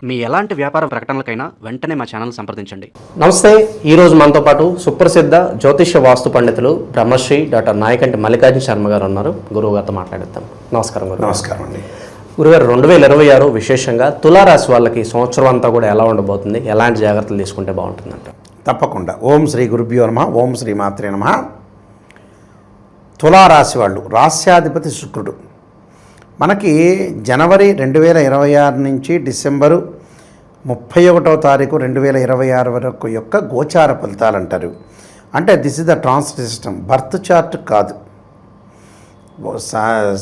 మీ ఎలాంటి వ్యాపార ప్రకటనలకైనా వెంటనే మా ఛానల్ సంప్రదించండి. నమస్తే. ఈరోజు మనతో పాటు సుప్రసిద్ధ జ్యోతిష్య వాస్తు పండితులు బ్రహ్మశ్రీ డాక్టర్ నాయకంటి మల్లికార్జున శర్మ గారు ఉన్నారు. గురువు గారితో మాట్లాడిద్దాం. నమస్కారం గురు. నమస్కారం అండి. గురుగారు, 2026 విశేషంగా తులారాశి వాళ్ళకి సంవత్సరం అంతా కూడా ఎలా ఉండబోతుంది, ఎలాంటి జాగ్రత్తలు తీసుకుంటే బాగుంటుందంట? తప్పకుండా. ఓం శ్రీ గురుభ్యో నమః. ఓం శ్రీ మాత్రే నమః. తులారాశి వాళ్ళు, రాస్యాధిపతి శుక్రుడు. మనకి జనవరి 2026 నుంచి డిసెంబరు 31వ తారీఖు 2026 వరకు యొక్క గోచార ఫలితాలు అంటారు. అంటే this is the transit system, birth chart కాదు.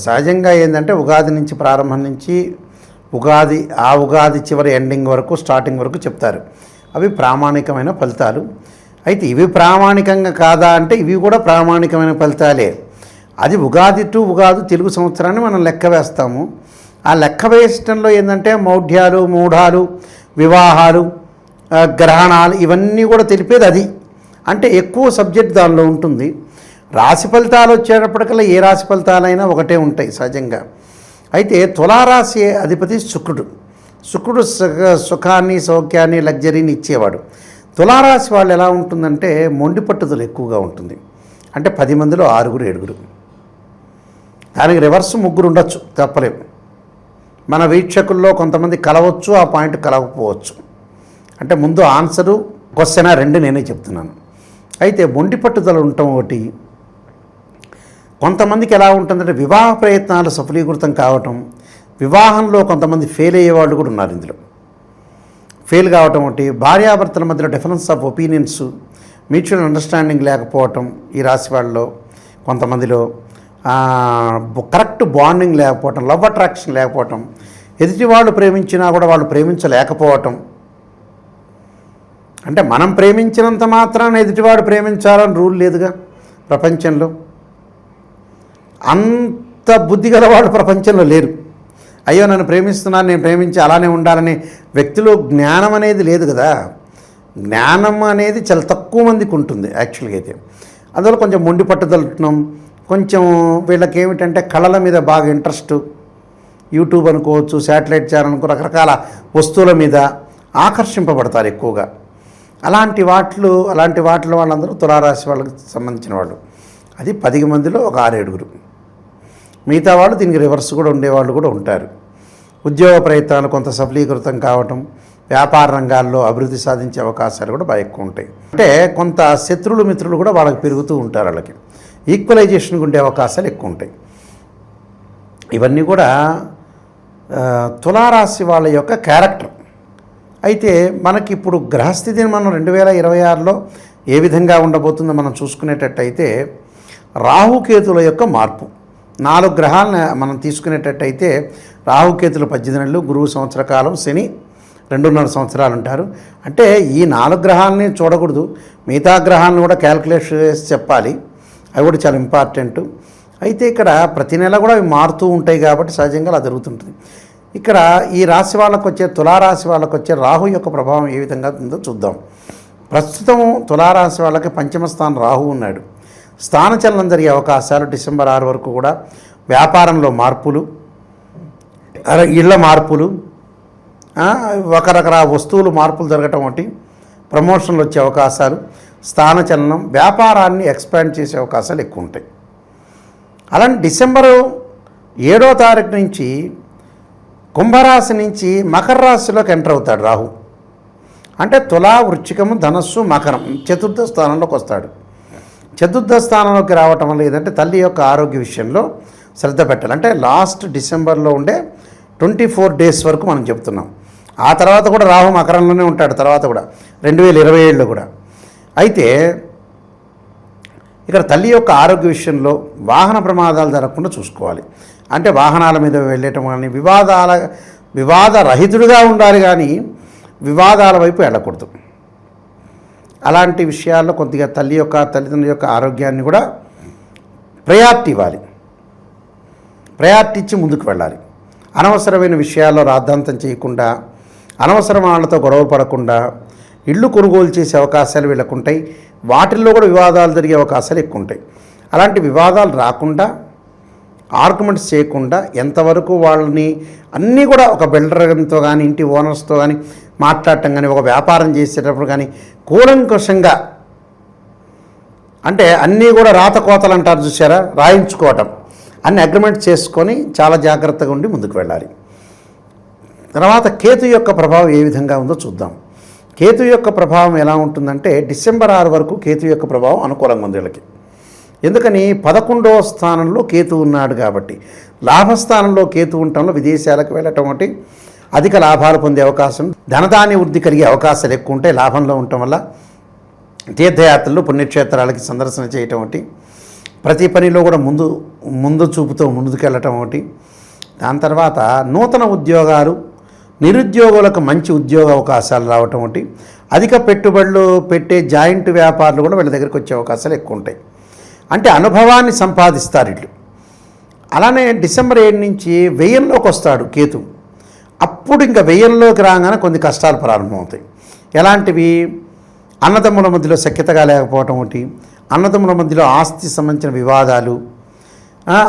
సహజంగా ఏంటంటే ఉగాది నుంచి ప్రారంభం నుంచి ఉగాది చివరి ఎండింగ్ వరకు స్టార్టింగ్ వరకు చెప్తారు. అవి ప్రామాణికమైన ఫలితాలు. అయితే ఇవి ప్రామాణికంగా కాదా అంటే ఇవి కూడా ప్రామాణికమైన ఫలితాలే. అది ఉగాది టు ఉగాది తెలుగు సంవత్సరాన్ని మనం లెక్క వేస్తాము. ఆ లెక్క వేయటంలో ఏంటంటే మౌఢ్యాలు, మూఢాలు, వివాహాలు, గ్రహణాలు ఇవన్నీ కూడా తెలిపేది అది. అంటే ఎక్కువ సబ్జెక్ట్ దానిలో ఉంటుంది. రాశి ఫలితాలు వచ్చేటప్పటికల్లా ఏ రాశి ఫలితాలైనా ఒకటే ఉంటాయి సహజంగా. అయితే తులారాశి అధిపతి శుక్రుడు సుఖాన్ని, సౌఖ్యాన్ని, లగ్జరీని ఇచ్చేవాడు. తులారాశి వాళ్ళు ఎలా ఉంటుందంటే మొండి పట్టుదల ఎక్కువగా ఉంటుంది. అంటే 10 మందిలో 6, 7. దానికి రివర్స్ 3 ఉండొచ్చు, తప్పలేము. మన వీక్షకుల్లో కొంతమంది కలవచ్చు, ఆ పాయింట్ కలవకపోవచ్చు. అంటే ముందు ఆన్సరు క్వశ్చన్ 2 నేనే చెప్తున్నాను. అయితే మొండి పట్టుదల ఉండటం ఒకటి. కొంతమందికి ఎలా ఉంటుందంటే వివాహ ప్రయత్నాలు సఫలీకృతం కావటం, వివాహంలో కొంతమంది ఫెయిల్ అయ్యేవాళ్ళు కూడా ఉన్నారు. ఇందులో ఫెయిల్ కావటం ఒకటి. భార్యాభర్తల మధ్యలో difference of opinions, mutual understanding లేకపోవటం ఈ రాశి వాళ్ళలో. కొంతమందిలో కరెక్ట్ బాండింగ్ లేకపోవటం, లవ్ అట్రాక్షన్ లేకపోవటం, ఎదుటి వాళ్ళు ప్రేమించినా కూడా వాళ్ళు ప్రేమించలేకపోవటం. అంటే మనం ప్రేమించినంత మాత్రాన ఎదుటివాడు ప్రేమించాలని రూల్ లేదుగా ప్రపంచంలో. అంత బుద్ధి గల వాళ్ళు ప్రపంచంలో లేరు. అయ్యో నన్ను ప్రేమిస్తున్నాను, నేను ప్రేమించి అలానే ఉండాలనే వ్యక్తిలో జ్ఞానం అనేది లేదు కదా. జ్ఞానం అనేది చాలా తక్కువ మందికి ఉంటుంది యాక్చువల్గా. అయితే అందువల్ల కొంచెం మొండి పట్టుదలటం, కొంచెం వీళ్ళకి ఏమిటంటే కళల మీద బాగా ఇంట్రెస్ట్. యూట్యూబ్ అనుకోవచ్చు, శాటిలైట్ ఛానల్ అనుకో, రకరకాల వస్తువుల మీద ఆకర్షింపబడతారు ఎక్కువగా. అలాంటి వాటిలో వాళ్ళందరూ తులారాశి వాళ్ళకి సంబంధించిన వాళ్ళు. అది 10 మందిలో ఒక 6, 7. మిగతా వాళ్ళు దీనికి రివర్స్ కూడా ఉండేవాళ్ళు కూడా ఉంటారు. ఉద్యోగ ప్రయత్నాలు కొంత సఫలీకృతం కావటం, వ్యాపార రంగాల్లో అభివృద్ధి సాధించే అవకాశాలు కూడా బాగా ఎక్కువ ఉంటాయి. అంటే కొంత శత్రువులు మిత్రులు కూడా వాళ్ళకి పెరుగుతూ ఉంటారు. వాళ్ళకి ఈక్వలైజేషన్కి ఉండే అవకాశాలు ఎక్కువ ఉంటాయి. ఇవన్నీ కూడా తులారాశి వాళ్ళ యొక్క క్యారెక్టర్. అయితే మనకి ఇప్పుడు గ్రహస్థితిని మనం 2026లో ఏ విధంగా ఉండబోతుందో మనం చూసుకునేటట్టయితే రాహుకేతుల యొక్క మార్పు. 4 గ్రహాలను మనం తీసుకునేటట్టయితే రాహుకేతులు 18 నెలలు, గురువు సంవత్సర కాలం, శని 2.5 సంవత్సరాలు ఉంటారు. అంటే ఈ 4 గ్రహాలని చూడకూడదు, మిగతా గ్రహాలను కూడా క్యాల్కులేట్ చేసి చెప్పాలి. అవి కూడా చాలా ఇంపార్టెంట్. అయితే ఇక్కడ ప్రతి నెల కూడా అవి మారుతూ ఉంటాయి కాబట్టి సహజంగా అలా జరుగుతుంటుంది. ఇక్కడ ఈ రాశి వాళ్ళకు వచ్చే, తులారాశి వాళ్ళకు వచ్చే రాహు యొక్క ప్రభావం ఏ విధంగా ఉందో చూద్దాం. ప్రస్తుతం తులారాశి వాళ్ళకి 5వ స్థానం రాహు ఉన్నాడు. స్థానచలనం జరిగే అవకాశాలు డిసెంబర్ 6 వరకు కూడా. వ్యాపారంలో మార్పులు, ఇళ్ల మార్పులు, రకరకాల వస్తువులు మార్పులు జరగటం ఒకటి, ప్రమోషన్లు వచ్చే అవకాశాలు, స్థానచలనం, వ్యాపారాన్ని ఎక్స్పాండ్ చేసే అవకాశాలు ఎక్కువ ఉంటాయి. అలాంటి డిసెంబరు 7వ తారీఖు నుంచి కుంభరాశి నుంచి మకర రాశిలోకి ఎంటర్ అవుతాడు రాహు. అంటే తులా, వృశ్చికము, ధనస్సు, మకరం 4వ స్థానంలోకి వస్తాడు. 4వ స్థానంలోకి రావటం వల్ల ఏదంటే తల్లి యొక్క ఆరోగ్య విషయంలో శ్రద్ధ పెట్టాలి. అంటే లాస్ట్ డిసెంబర్లో ఉండే 24 డేస్ వరకు మనం చెప్తున్నాం. ఆ తర్వాత కూడా రాహు మకరంలోనే ఉంటాడు, తర్వాత కూడా 2027లో కూడా. అయితే ఇక్కడ తల్లి యొక్క ఆరోగ్య విషయంలో వాహన ప్రమాదాలు జరగకుండా చూసుకోవాలి. అంటే వాహనాల మీద వెళ్ళటం కానీ, వివాద రహితుడిగా ఉండాలి కానీ వివాదాల వైపు వెళ్ళకూడదు. అలాంటి విషయాల్లో కొద్దిగా తల్లిదండ్రుల యొక్క ఆరోగ్యాన్ని కూడా ప్రయారిటీ ఇవ్వాలి. ప్రయారిటీ ఇచ్చి ముందుకు వెళ్ళాలి. అనవసరమైన విషయాల్లో రాద్ధాంతం చేయకుండా, అనవసరం వాళ్ళతో గొడవ పడకుండా ఇళ్ళు కొనుగోలు చేసే అవకాశాలు వీళ్ళకుంటాయి. వాటిల్లో కూడా వివాదాలు జరిగే అవకాశాలు ఎక్కువ ఉంటాయి. అలాంటి వివాదాలు రాకుండా ఆర్గ్యుమెంట్స్ చేయకుండా ఎంతవరకు వాళ్ళని అన్నీ కూడా ఒక బిల్డర్తో కానీ ఇంటి ఓనర్స్తో కానీ మాట్లాడటం కానీ ఒక వ్యాపారం చేసేటప్పుడు కానీ కూలంకషంగా అంటే అన్నీ కూడా రాతకోతలు అంటారు చూసారా, రాయించుకోవటం, అన్ని అగ్రిమెంట్ చేసుకొని చాలా జాగ్రత్తగా ఉండి ముందుకు వెళ్ళాలి. తర్వాత కేతు యొక్క ప్రభావం ఏ విధంగా ఉందో చూద్దాం. కేతు యొక్క ప్రభావం ఎలా ఉంటుందంటే డిసెంబర్ 6 వరకు కేతు యొక్క ప్రభావం అనుకూలంగా ఉంది వీళ్ళకి. ఎందుకని 11వ స్థానంలో కేతు ఉన్నాడు కాబట్టి. లాభస్థానంలో కేతు ఉండటంలో విదేశాలకు వెళ్ళటం ఒకటి, అధిక లాభాలు పొందే అవకాశం, ధనధాన్య వృద్ధి కలిగే అవకాశాలు ఎక్కువ ఉంటాయి లాభంలో ఉండటం వల్ల. తీర్థయాత్రలు పుణ్యక్షేత్రాలకి సందర్శన చేయటం ఒకటి, ప్రతి పనిలో కూడా ముందు చూపుతో ముందుకెళ్ళటం ఒకటి. దాని తర్వాత నూతన ఉద్యోగాలు, నిరుద్యోగులకు మంచి ఉద్యోగ అవకాశాలు రావటం ఒకటి, అధిక పెట్టుబడులు పెట్టే జాయింట్ వ్యాపారులు కూడా వీళ్ళ దగ్గరికి వచ్చే అవకాశాలు ఎక్కువ ఉంటాయి. అంటే అనుభవాన్ని సంపాదిస్తారు వీళ్ళు. అలానే డిసెంబర్ 7 నుంచి 1000లోకి వస్తాడు కేతు. అప్పుడు ఇంకా 1000లోకి రాగానే కొన్ని కష్టాలు ప్రారంభమవుతాయి. ఎలాంటివి? అన్నదమ్ముల మధ్యలో సఖ్యతగా లేకపోవటం ఒకటి, అన్నదమ్ముల మధ్యలో ఆస్తి సంబంధించిన వివాదాలు,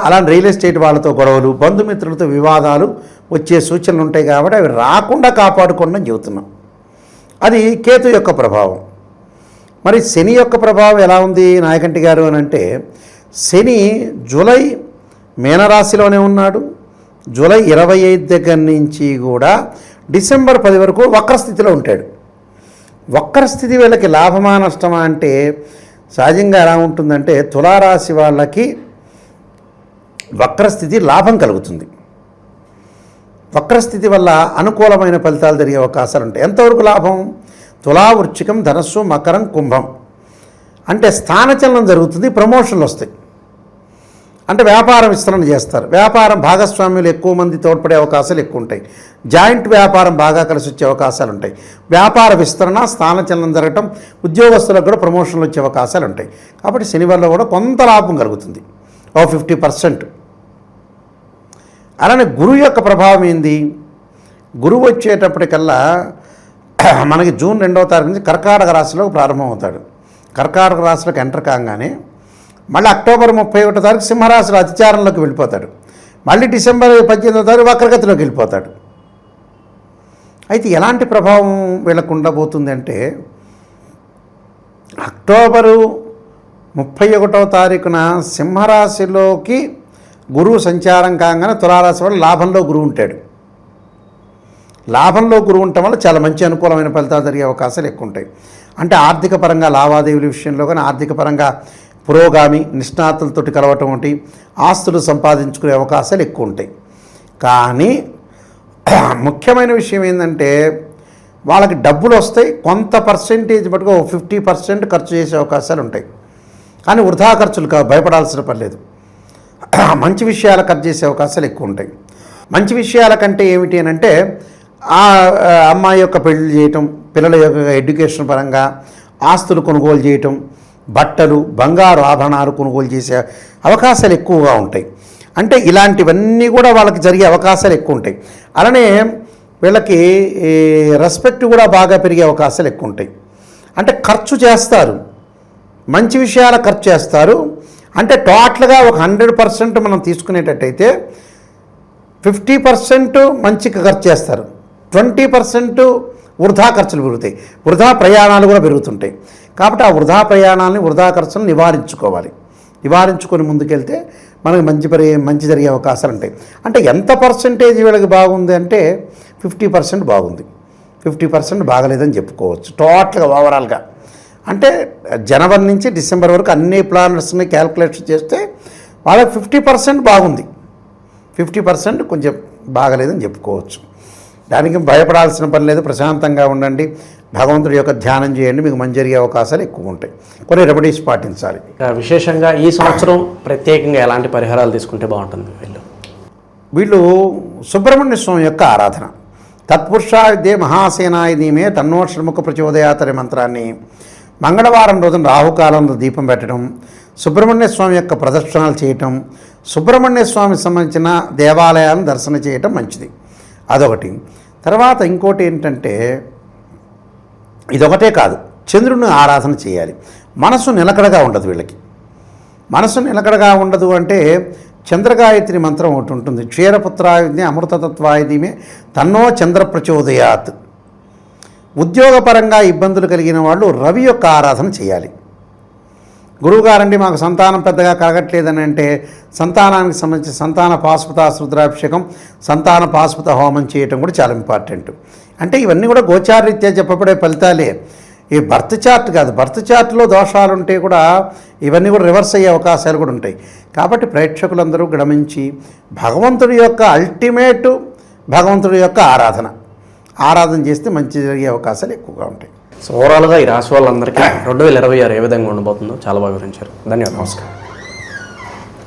అలాంటి రియల్ ఎస్టేట్ వాళ్ళతో గొడవలు, బంధుమిత్రులతో వివాదాలు వచ్చే సూచనలు ఉంటాయి. కాబట్టి అవి రాకుండా కాపాడుకోండి అని చెబుతున్నాం. అది కేతు యొక్క ప్రభావం. మరి శని యొక్క ప్రభావం ఎలా ఉంది నాయకంటి గారు అని అంటే, శని జూలై మీనరాశిలోనే ఉన్నాడు. జూలై 25 దగ్గర నుంచి కూడా డిసెంబర్ 10 వరకు వక్రస్థితిలో ఉంటాడు. వక్రస్థితి వీళ్ళకి లాభమా నష్టమా అంటే సహజంగా ఎలా ఉంటుందంటే తులారాశి వాళ్ళకి వక్రస్థితి లాభం కలుగుతుంది. వక్రస్థితి వల్ల అనుకూలమైన ఫలితాలు జరిగే అవకాశాలు ఉంటాయి. ఎంతవరకు లాభం? తులా, వృశ్చికం, ధనస్సు, మకరం, కుంభం అంటే స్థానచలనం జరుగుతుంది, ప్రమోషన్లు వస్తాయి. అంటే వ్యాపార విస్తరణ చేస్తారు. వ్యాపారం భాగస్వామ్యులు ఎక్కువ మంది తోడ్పడే అవకాశాలు ఎక్కువ ఉంటాయి. జాయింట్ వ్యాపారం బాగా కలిసి వచ్చే అవకాశాలు ఉంటాయి. వ్యాపార విస్తరణ, స్థానచలనం జరగటం, ఉద్యోగస్తులకు కూడా ప్రమోషన్లు వచ్చే అవకాశాలు ఉంటాయి. కాబట్టి శని వల్ల కూడా కొంత లాభం కలుగుతుంది, 50%. అలానే గురువు యొక్క ప్రభావం ఏంది? గురువు వచ్చేటప్పటికల్లా మనకి జూన్ 2వ తారీఖు నుంచి కర్కాటక రాశిలో ప్రారంభమవుతాడు. కర్కాటక రాశిలోకి ఎంటర్ కాగానే మళ్ళీ అక్టోబర్ 31వ తారీఖు సింహరాశిలో అతిచారంలోకి వెళ్ళిపోతాడు. మళ్ళీ డిసెంబర్ 18వ తారీఖు వక్రగతిలోకి వెళ్ళిపోతాడు. అయితే ఎలాంటి ప్రభావం వీళ్ళకు ఉండబోతుంది అంటే అక్టోబరు 31వ తారీఖున సింహరాశిలోకి గురువు సంచారం కాగానే తులారాశి వల్ల లాభంలో గురువు ఉంటాడు. లాభంలో గురువు ఉండటం వల్ల చాలా మంచి అనుకూలమైన ఫలితాలు జరిగే అవకాశాలు ఎక్కువ ఉంటాయి. అంటే ఆర్థిక పరంగా లావాదేవీల విషయంలో కానీ, ఆర్థిక పరంగా పురోగామి నిష్ణాతులతోటి కలవటం ఒకటి, ఆస్తులు సంపాదించుకునే అవకాశాలు ఎక్కువ ఉంటాయి. కానీ ముఖ్యమైన విషయం ఏంటంటే వాళ్ళకి డబ్బులు వస్తాయి, కొంత పర్సెంటేజ్ మటుకు 50% ఖర్చు చేసే అవకాశాలు ఉంటాయి. కానీ వృధా ఖర్చులు భయపడాల్సిన పని లేదు. మంచి విషయాలు ఖర్చు చేసే అవకాశాలు ఎక్కువ ఉంటాయి. మంచి విషయాల కంటే ఏమిటి అని అంటే ఆ అమ్మాయి యొక్క పెళ్లి చేయటం, పిల్లల యొక్క ఎడ్యుకేషన్ పరంగా ఆస్తులు కొనుగోలు చేయటం, బట్టలు, బంగారు ఆభరణాలు కొనుగోలు చేసే అవకాశాలు ఎక్కువగా ఉంటాయి. అంటే ఇలాంటివన్నీ కూడా వాళ్ళకి జరిగే అవకాశాలు ఎక్కువ ఉంటాయి. అలానే వీళ్ళకి రెస్పెక్ట్ కూడా బాగా పెరిగే అవకాశాలు ఎక్కువ ఉంటాయి. అంటే ఖర్చు చేస్తారు, మంచి విషయాల ఖర్చు చేస్తారు. అంటే టోటల్గా ఒక 100% మనం తీసుకునేటట్టయితే 50% మంచిగా ఖర్చు చేస్తారు, 20% వృధా ఖర్చులు పెరుగుతాయి, వృధా ప్రయాణాలు కూడా పెరుగుతుంటాయి. కాబట్టి ఆ వృధా ప్రయాణాలని, వృధా ఖర్చులను నివారించుకొని ముందుకెళ్తే మనకి మంచి జరిగే అవకాశాలు ఉంటాయి. అంటే ఎంత పర్సెంటేజ్ వీళ్ళకి బాగుంది అంటే 50% బాగుంది, 50% బాగలేదని చెప్పుకోవచ్చు టోటల్గా ఓవరాల్గా. అంటే జనవరి నుంచి డిసెంబర్ వరకు అన్ని ప్లానర్స్ని క్యాల్కులేట్ చేస్తే వాళ్ళకి 50% బాగుంది, 50% కొంచెం బాగలేదని చెప్పుకోవచ్చు. దానికి భయపడాల్సిన పని లేదు. ప్రశాంతంగా ఉండండి, భగవంతుడి యొక్క ధ్యానం చేయండి, మీకు మంచి జరిగే అవకాశాలు ఎక్కువ ఉంటాయి. కొన్ని రెమెడీస్ పాటించాలి. విశేషంగా ఈ సంవత్సరం ప్రత్యేకంగా ఎలాంటి పరిహారాలు తీసుకుంటే బాగుంటుంది? వీళ్ళు సుబ్రహ్మణ్య స్వామి యొక్క ఆరాధన, తత్పురుషాయుధే మహాసేనాయ ధీమే తన్నో షణ్ముఖ ప్రచోదయాతనే మంత్రాన్ని మంగళవారం రోజున రాహుకాలంలో దీపం పెట్టడం, సుబ్రహ్మణ్య స్వామి యొక్క ప్రదర్శనలు చేయటం, సుబ్రహ్మణ్య స్వామికి సంబంధించిన దేవాలయాలను దర్శనం చేయటం మంచిది. అదొకటి. తర్వాత ఇంకోటి ఏంటంటే ఇదొకటే కాదు, చంద్రుని ఆరాధన చేయాలి. మనసు నిలకడగా ఉండదు వీళ్ళకి. మనసు నిలకడగా ఉండదు అంటే చంద్రగాయత్రి మంత్రం ఒకటి ఉంటుంది. క్షీరపుత్రాయుధి అమృతతత్వాయుధిమే తన్నో చంద్ర ప్రచోదయాత్. ఉద్యోగపరంగా ఇబ్బందులు కలిగిన వాళ్ళు రవి యొక్క ఆరాధన చేయాలి. గురువుగారండి మాకు సంతానం పెద్దగా కలగట్లేదని అంటే సంతానానికి సంబంధించి సంతాన పాశుపత రుద్రాభిషేకం, సంతాన పాశుపత హోమం చేయటం కూడా చాలా ఇంపార్టెంట్. అంటే ఇవన్నీ కూడా గోచారరీత్యా చెప్పబడే ఫలితాలే. ఈ బర్త్ చార్ట్ కాదు, బర్త్ చార్ట్లో దోషాలు ఉంటే కూడా ఇవన్నీ కూడా రివర్స్ అయ్యే అవకాశాలు కూడా ఉంటాయి. కాబట్టి ప్రేక్షకులందరూ గమనించి భగవంతుడి యొక్క అల్టిమేట్ భగవంతుడి యొక్క ఆరాధన చేస్తే మంచి జరిగే అవకాశాలు ఎక్కువగా ఉంటాయి. సో ఓవరాల్గా ఈ రాశి వాళ్ళందరికీ 2026 ఏ విధంగా ఉండబోతుందో చాలా బాగా వివరించారు. ధన్యవాదాలు. నమస్కారం.